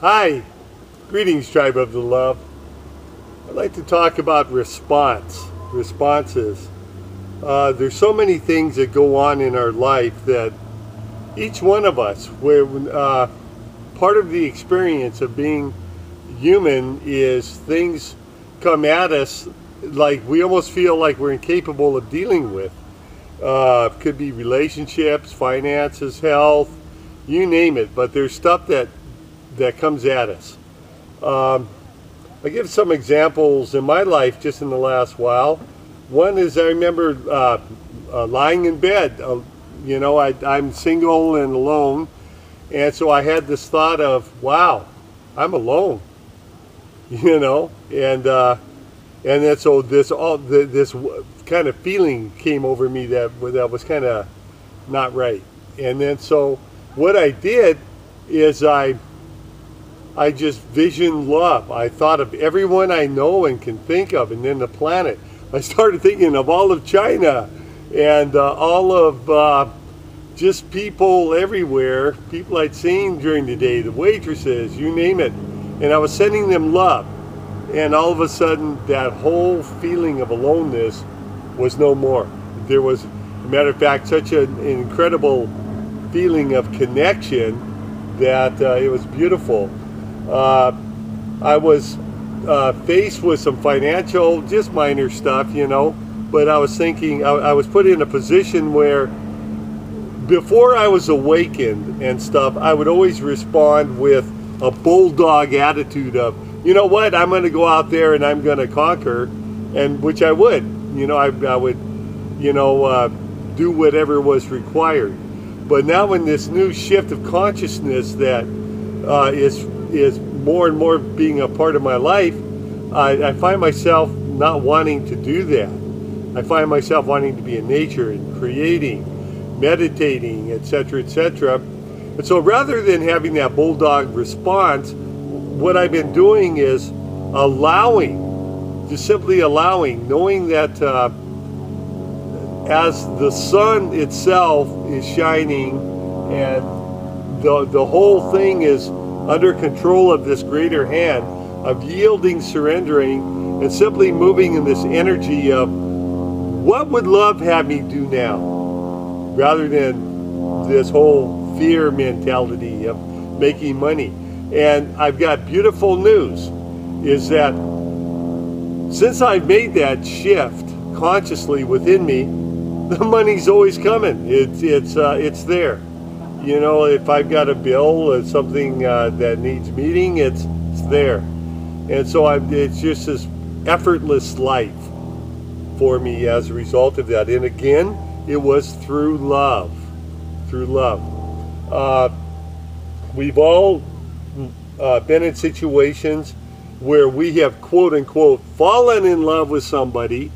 Hi, greetings, Tribe of the Love. I'd like to talk about responses. There's so many things that go on in our life that each one of us, where part of the experience of being human is things come at us like we almost feel like we're incapable of dealing with. Could be relationships, finances, health, you name it, but there's stuff that comes at us. I'll give some examples in my life just in the last while. One is I remember lying in bed. I'm single and alone, and so I had this thought of, wow, I'm alone. And then so this kind of feeling came over me that was kind of not right. And then so what I did is I just visioned love. I thought of everyone I know and can think of, and then the planet. I started thinking of all of China and all of just people everywhere, people I'd seen during the day, the waitresses, you name it. And I was sending them love. And all of a sudden, that whole feeling of aloneness was no more. There was, as a matter of fact, such an incredible feeling of connection that it was beautiful. I was faced with some financial, just minor stuff, but I was thinking, I was put in a position where before I was awakened and stuff, I would always respond with a bulldog attitude of, you know what, I'm going to go out there and I'm going to conquer, and which I would, I would, do whatever was required. But now in this new shift of consciousness that is more and more being a part of my life, I find myself not wanting to do that. I find myself wanting to be in nature and creating, meditating, etc., etc. And so rather than having that bulldog response, what I've been doing is allowing, just simply allowing, knowing that as the sun itself is shining and the whole thing is under control of this greater hand, of yielding, surrendering, and simply moving in this energy of what would love have me do now, rather than this whole fear mentality of making money. And I've got beautiful news, is that since I've made that shift consciously within me, the money's always coming. It's there. If I've got a bill or something that needs meeting, it's there. And so it's just this effortless life for me as a result of that. And again, it was through love. Through love. We've all been in situations where we have, quote unquote, fallen in love with somebody,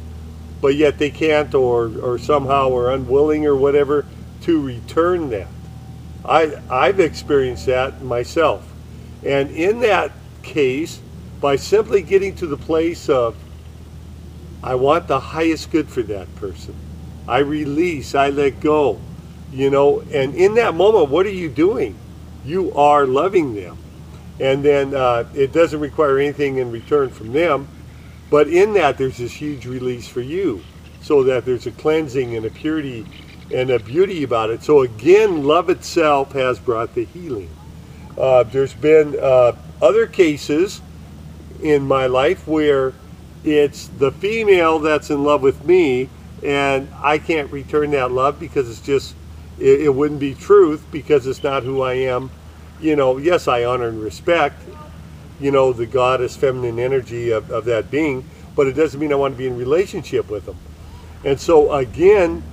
but yet they can't or somehow are unwilling or whatever to return that. I've experienced that myself. And in that case, by simply getting to the place of, I want the highest good for that person, I release, I let go, and in that moment, what are you doing? You are loving them. And then it doesn't require anything in return from them, but in that there's this huge release for you, so that there's a cleansing and a purity and a beauty about it. So again, love itself has brought the healing. There's been other cases in my life where it's the female that's in love with me, and I can't return that love because it's just, it wouldn't be truth, because it's not who I am. Yes, I honor and respect, the goddess feminine energy of that being, but it doesn't mean I want to be in relationship with them. And so again,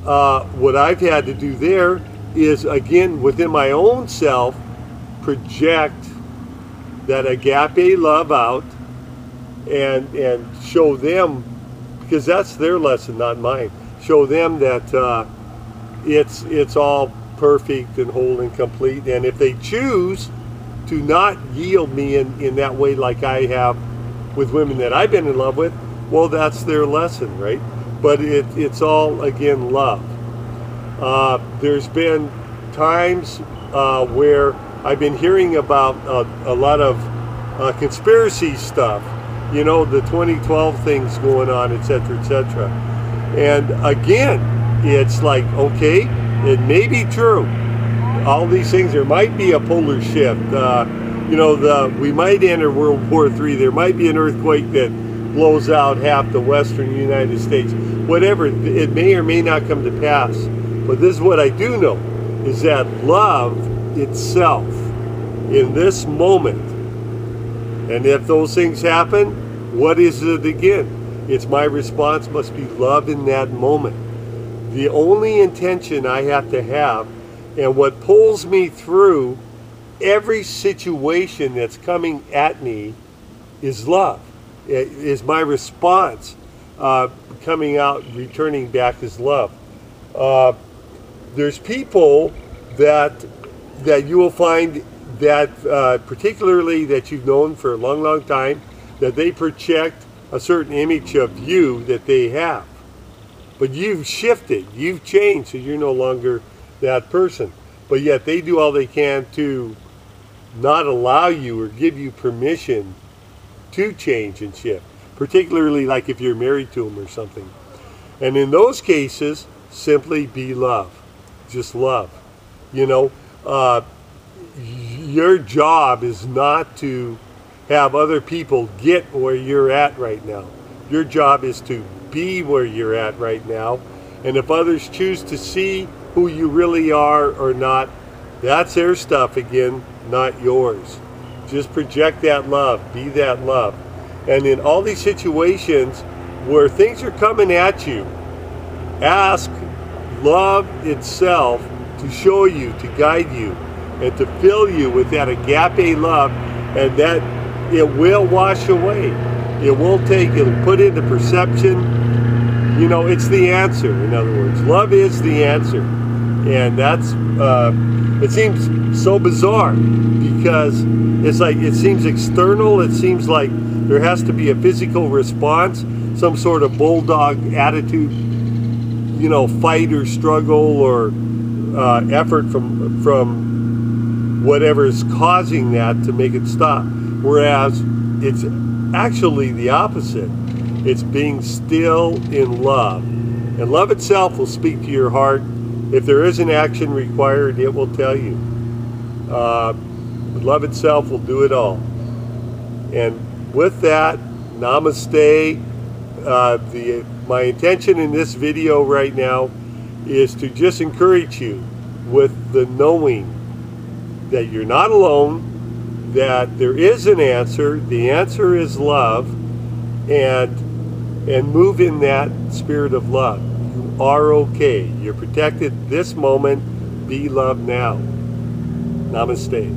what I've had to do there is, again, within my own self, project that agape love out and show them, because that's their lesson, not mine, show them that it's all perfect and whole and complete. And if they choose to not yield me in that way, like I have with women that I've been in love with, well, that's their lesson, right? But it's all, again, love. There's been times where I've been hearing about a lot of conspiracy stuff, you know, the 2012 things going on, etc., etc. And again, it's like, okay, it may be true. All these things, there might be a polar shift. You know, we might enter World War III. There might be an earthquake that blows out half the western United States. Whatever, it may or may not come to pass. But this is what I do know, is that love itself in this moment, and if those things happen, what is it again? It's my response must be love in that moment. The only intention I have to have, and what pulls me through every situation that's coming at me, is love. It is my response coming out, returning back is love. There's people that you will find that particularly that you've known for a long, long time, that they project a certain image of you that they have. But you've shifted, you've changed, so you're no longer that person. But yet they do all they can to not allow you or give you permission to change and shift, particularly like if you're married to them or something. And in those cases, simply be love. Just love. You know, your job is not to have other people get where you're at right now. Your job is to be where you're at right now. And if others choose to see who you really are or not, that's their stuff again, not yours. Just project that love, be that love. And in all these situations where things are coming at you, ask love itself to show you, to guide you, and to fill you with that agape love, and that it will wash away. It will take, it'll put into perception. You know, it's the answer, in other words. Love is the answer. And that's, it seems so bizarre because it's like, it seems external. It seems like there has to be a physical response, some sort of bulldog attitude, you know, fight or struggle or effort from whatever is causing that to make it stop. Whereas it's actually the opposite. It's being still in love. And love itself will speak to your heart. If there is an action required, it will tell you. Love itself will do it all. And with that, namaste. My intention in this video right now is to just encourage you with the knowing that you're not alone, that there is an answer. The answer is love, and move in that spirit of love. You are okay. You're protected this moment. Be loved now. Namaste.